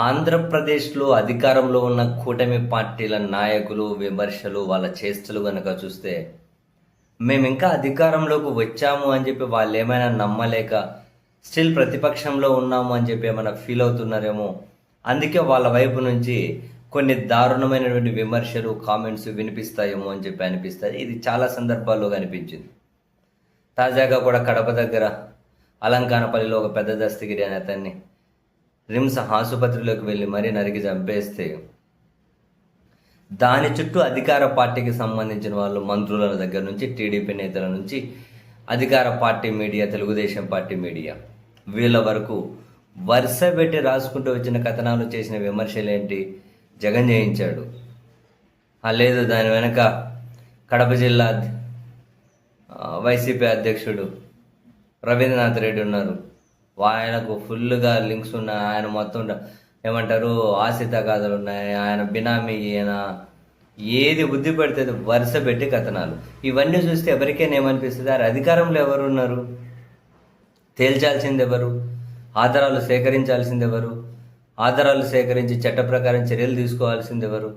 ఆంధ్రప్రదేశ్‌లో అధికారంలో ఉన్న కూటమి పార్టీల నాయకులు, విమర్శలు, వాళ్ళ చేష్టలు గనక చూస్తే, మేమింకా అధికారంలోకి వచ్చాము అని చెప్పి వాళ్ళేమైనా నమ్మలేక, స్టిల్ ప్రతిపక్షంలో ఉన్నాము అని చెప్పి ఏమైనా ఫీల్ అవుతున్నారేమో. అందుకే వాళ్ళ వైపు నుంచి కొన్ని దారుణమైనటువంటి విమర్శలు, కామెంట్స్ వినిపిస్తాయేమో అని చెప్పి అనిపిస్తది. ఇది చాలా సందర్భాల్లో కనిపించింది. తాజాగా కూడా కడప దగ్గర అలంకానపల్లిలో ఒక పెద్ద దస్తగిరి అనే అతన్ని రిమ్స్ ఆసుపత్రిలోకి వెళ్ళి మరీ నరికి చంపేస్తే, దాని చుట్టూ అధికార పార్టీకి సంబంధించిన వాళ్ళు, మంత్రుల దగ్గర నుంచి, టీడీపీ నేతల నుంచి, అధికార party media, Telugu Desam party media, వీళ్ళ వరకు వరుస పెట్టి రాసుకుంటూ వచ్చిన కథనాలు, చేసిన విమర్శలేంటి? జగన్ చేయించాడు, లేదు దాని వెనక కడప జిల్లా వైసీపీ అధ్యక్షుడు రవీంద్రనాథ్ రెడ్డి ఉన్నారు, ఆయనకు ఫుల్గా లింక్స్ ఉన్నాయి, ఆయన మొత్తం ఏమంటారు ఆశిత కథలు ఉన్నాయి, ఆయన బినామీ ఈయన, ఏది బుద్ధి పడితే వరుస పెట్టి కథనాలు. ఇవన్నీ చూస్తే ఎవరికైనా ఏమనిపిస్తుంది? అధికారంలో ఎవరు ఉన్నారు? తేల్చాల్సింది ఎవరు? ఆధారాలు సేకరించాల్సింది ఎవరు? ఆధారాలు సేకరించి చట్ట ప్రకారం చర్యలు తీసుకోవాల్సింది ఎవరు?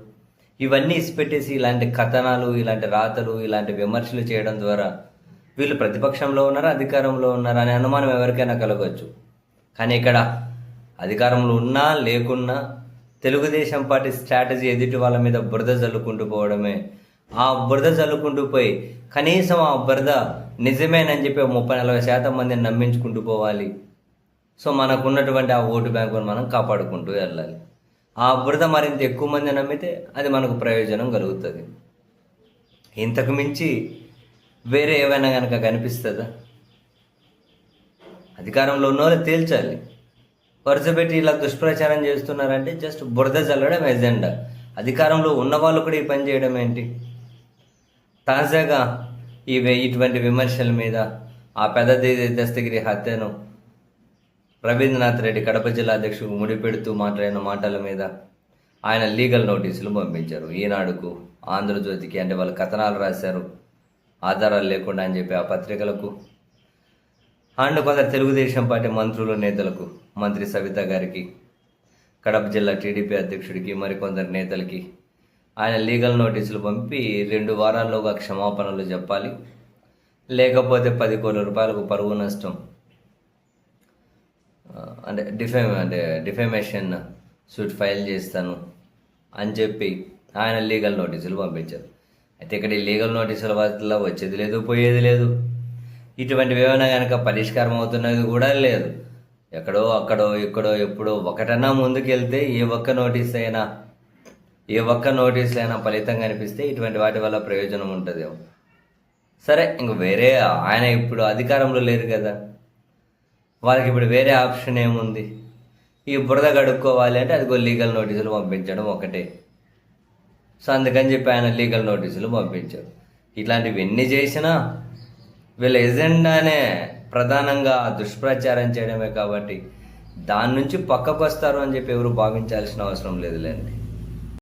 ఇవన్నీ ఇసిపెట్టేసి ఇలాంటి కథనాలు, ఇలాంటి రాతలు, ఇలాంటి విమర్శలు చేయడం ద్వారా వీళ్ళు ప్రతిపక్షంలో ఉన్నారా, అధికారంలో ఉన్నారా అనే అనుమానం ఎవరికైనా కలగవచ్చు. కానీ ఇక్కడ అధికారంలో ఉన్నా లేకున్నా తెలుగుదేశం పార్టీ స్ట్రాటజీ ఎదుటి వాళ్ళ మీద బురద జల్లుకుంటూ పోవడమే. ఆ బురద జల్లుకుంటూ పోయి కనీసం ఆ బురద నిజమేనని చెప్పి 30-40% మందిని నమ్మించుకుంటూ పోవాలి. సో మనకున్నటువంటి ఆ ఓటు బ్యాంకును మనం కాపాడుకుంటూ వెళ్ళాలి. ఆ బురద మరింత ఎక్కువ మంది నమ్మితే అది మనకు ప్రయోజనం కలుగుతుంది. ఇంతకు మించి వేరే ఏమైనా కనుక కనిపిస్తుందా? అధికారంలో ఉన్నోళ్ళు తేల్చాలి. వరుసపెట్టి ఇలా దుష్ప్రచారం చేస్తున్నారంటే జస్ట్ బురద చల్లడం ఎజెండా. అధికారంలో ఉన్నవాళ్ళు కూడా ఈ పని చేయడం ఏంటి? తాజాగా ఇటువంటి విమర్శల మీద ఆ పెద్ద దస్తగిరి హత్యను రవీంద్రనాథ్ రెడ్డి కడప జిల్లా అధ్యక్షుడు ముడిపెడుతూ మాట్లాడిన మాటల మీద ఆయన లీగల్ నోటీసులు పంపించారు. ఈనాడుకు, ఆంధ్రజ్యోతికి, అంటే వాళ్ళు కథనాలు రాశారు ఆధారాలు లేకుండా అని చెప్పి ఆ పత్రికలకు, అండ్ కొందరు తెలుగుదేశం పార్టీ మంత్రులు, నేతలకు, మంత్రి సవిత గారికి, కడప జిల్లా టీడీపీ అధ్యక్షుడికి, మరికొందరు నేతలకి ఆయన లీగల్ నోటీసులు పంపి 2 వారాల్లోగా క్షమాపణలు చెప్పాలి, లేకపోతే 10 కోట్ల రూపాయలకు పరువు నష్టం అంటే డిఫేమేషన్ సూట్ ఫైల్ చేస్తాను అని చెప్పి ఆయన లీగల్ నోటీసులు పంపించారు. అయితే ఇక్కడ ఈ లీగల్ నోటీసుల వల్ల వచ్చేది లేదు, పోయేది లేదు. ఇటువంటివి ఏమైనా కనుక పరిష్కారం అవుతున్నది కూడా లేదు. ఎక్కడో అక్కడో ఇక్కడో ఎప్పుడో ఒకటన్నా ముందుకెళ్తే ఏ ఒక్క నోటీస్ అయినా ఫలితం కనిపిస్తే ఇటువంటి వాటి వల్ల ప్రయోజనం ఉంటుందేమో. సరే, ఇంక వేరే ఆయన ఇప్పుడు అధికారంలో లేరు కదా, వాళ్ళకి ఇప్పుడు వేరే ఆప్షన్ ఏముంది? ఈ బురద కడుక్కోవాలి అంటే అదిగో లీగల్ నోటీసులు పంపించడం ఒకటే. సో అందుకని చెప్పి ఆయన లీగల్ నోటీసులు పంపించారు. ఇట్లాంటివి ఎన్ని చేసినా వీళ్ళ ఎజెండానే ప్రధానంగా దుష్ప్రచారం చేయడమే కాబట్టి దాని నుంచి పక్కకు వస్తారు అని చెప్పి ఎవరు భావించాల్సిన అవసరం లేదులేండి.